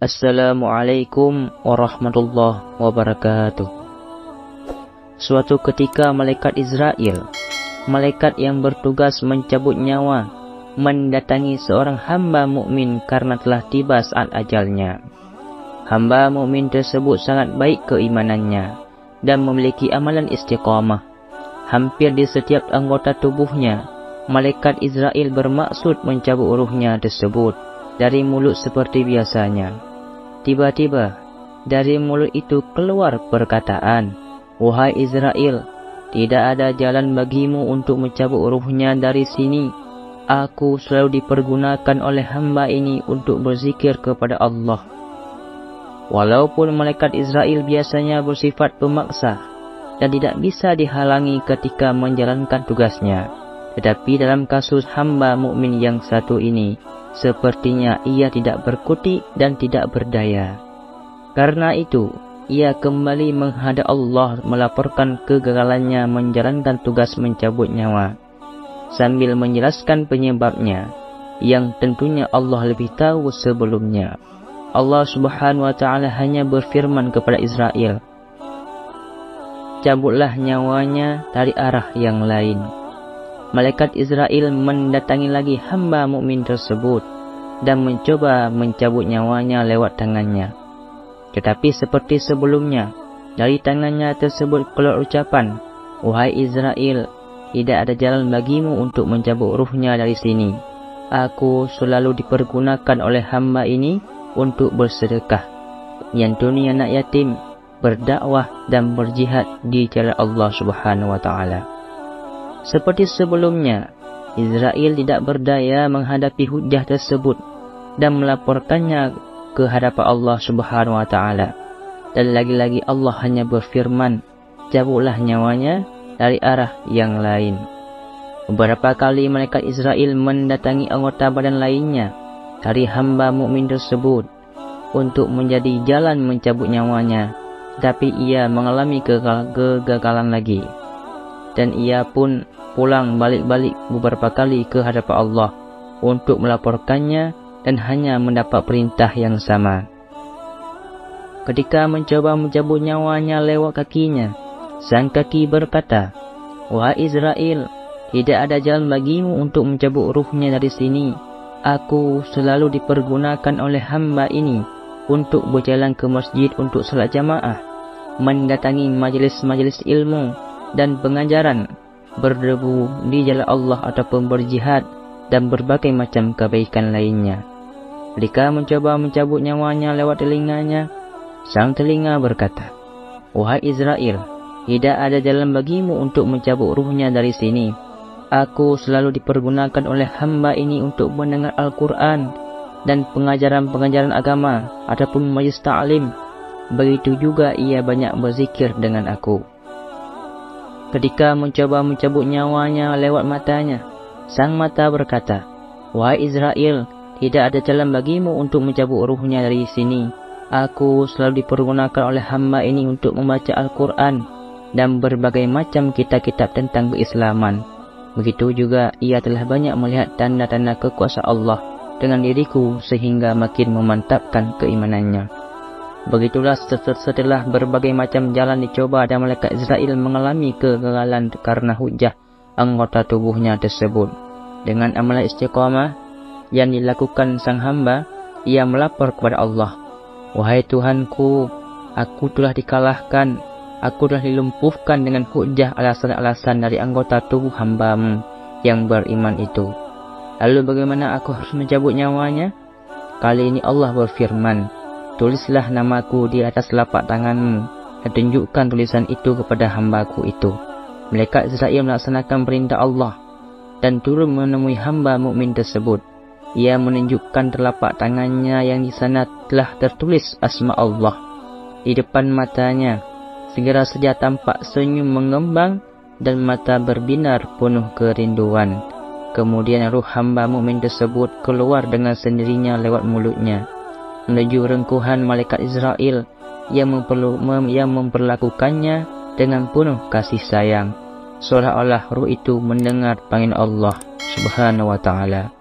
Assalamualaikum warahmatullahi wabarakatuh. Suatu ketika malaikat Israel, malaikat yang bertugas mencabut nyawa, mendatangi seorang hamba mukmin karena telah tiba saat ajalnya. Hamba mukmin tersebut sangat baik keimanannya dan memiliki amalan istiqamah. Hampir di setiap anggota tubuhnya, malaikat Israel bermaksud mencabut ruhnya tersebut dari mulut seperti biasanya. Tiba-tiba, dari mulut itu keluar perkataan, "Wahai Israel, tidak ada jalan bagimu untuk mencabut ruhnya dari sini. Aku selalu dipergunakan oleh hamba ini untuk berzikir kepada Allah." Walaupun malaikat Israel biasanya bersifat pemaksa dan tidak bisa dihalangi ketika menjalankan tugasnya, tetapi dalam kasus hamba mukmin yang satu ini, sepertinya ia tidak berkutik dan tidak berdaya. Karena itu, ia kembali menghadap Allah melaporkan kegagalannya menjalankan tugas mencabut nyawa, sambil menjelaskan penyebabnya, yang tentunya Allah lebih tahu sebelumnya. Allah Subhanahu wa Ta'ala hanya berfirman kepada Israel, "Cabutlah nyawanya dari arah yang lain." Malaikat Israel mendatangi lagi hamba mukmin tersebut dan mencoba mencabut nyawanya lewat tangannya. Tetapi seperti sebelumnya, dari tangannya tersebut keluar ucapan, "Wahai Israel, tidak ada jalan bagimu untuk mencabut ruhnya dari sini. Aku selalu dipergunakan oleh hamba ini untuk bersedekah, menyantuni anak yatim, berdakwah dan berjihad di jalan Allah Subhanahu wa Ta'ala." Seperti sebelumnya, Israel tidak berdaya menghadapi hujah tersebut dan melaporkannya ke hadapan Allah Subhanahu wa Ta'ala. Dan lagi-lagi Allah hanya berfirman, "Cabutlah nyawanya dari arah yang lain." Beberapa kali malaikat Israel mendatangi anggota badan lainnya dari hamba mukmin tersebut untuk menjadi jalan mencabut nyawanya, tapi ia mengalami kegagalan lagi. Dan ia pun pulang balik-balik beberapa kali ke hadapan Allah untuk melaporkannya dan hanya mendapat perintah yang sama. Ketika mencoba mencabut nyawanya lewat kakinya, sang kaki berkata, "Wahai Israel, tidak ada jalan bagimu untuk mencabut ruhnya dari sini. Aku selalu dipergunakan oleh hamba ini untuk berjalan ke masjid untuk salat jamaah, mendatangi majelis-majelis ilmu dan pengajaran, berdebu di jalan Allah ataupun berjihad dan berbagai macam kebaikan lainnya." Ketika mencoba mencabut nyawanya lewat telinganya, sang telinga berkata, "Wahai Israel, tidak ada jalan bagimu untuk mencabut ruhnya dari sini. Aku selalu dipergunakan oleh hamba ini untuk mendengar Al-Quran dan pengajaran-pengajaran agama ataupun majlis ta'lim. Begitu juga ia banyak berzikir dengan aku." Ketika mencoba mencabut nyawanya lewat matanya, sang mata berkata, "Wahai Israel, tidak ada jalan bagimu untuk mencabut ruhnya dari sini. Aku selalu dipergunakan oleh hamba ini untuk membaca Al-Quran dan berbagai macam kitab-kitab tentang keislaman. Begitu juga ia telah banyak melihat tanda-tanda kekuasaan Allah dengan diriku sehingga makin memantapkan keimanannya." Begitulah setelah berbagai macam jalan dicoba dan malaikat Israel mengalami kegagalan karena hujah anggota tubuhnya tersebut. Dengan amalan istiqamah yang dilakukan sang hamba, ia melapor kepada Allah, "Wahai Tuhanku, aku telah dikalahkan, aku telah dilumpuhkan dengan hujah alasan-alasan dari anggota tubuh hamba-Mu yang beriman itu. Lalu bagaimana aku harus mencabut nyawanya?" Kali ini Allah berfirman, "Tulislah namaku di atas telapak tanganmu dan tunjukkan tulisan itu kepada hambaku itu." Malaikat Israel melaksanakan perintah Allah dan turun menemui hamba mukmin tersebut. Ia menunjukkan telapak tangannya yang di sana telah tertulis asma Allah di depan matanya. Segera saja tampak senyum mengembang dan mata berbinar penuh kerinduan. Kemudian ruh hamba mukmin tersebut keluar dengan sendirinya lewat mulutnya menuju rengkuhan malaikat Israel yang memperlakukannya dengan penuh kasih sayang, seolah-olah ruh itu mendengar panggilan Allah Subhanahu wa Ta'ala.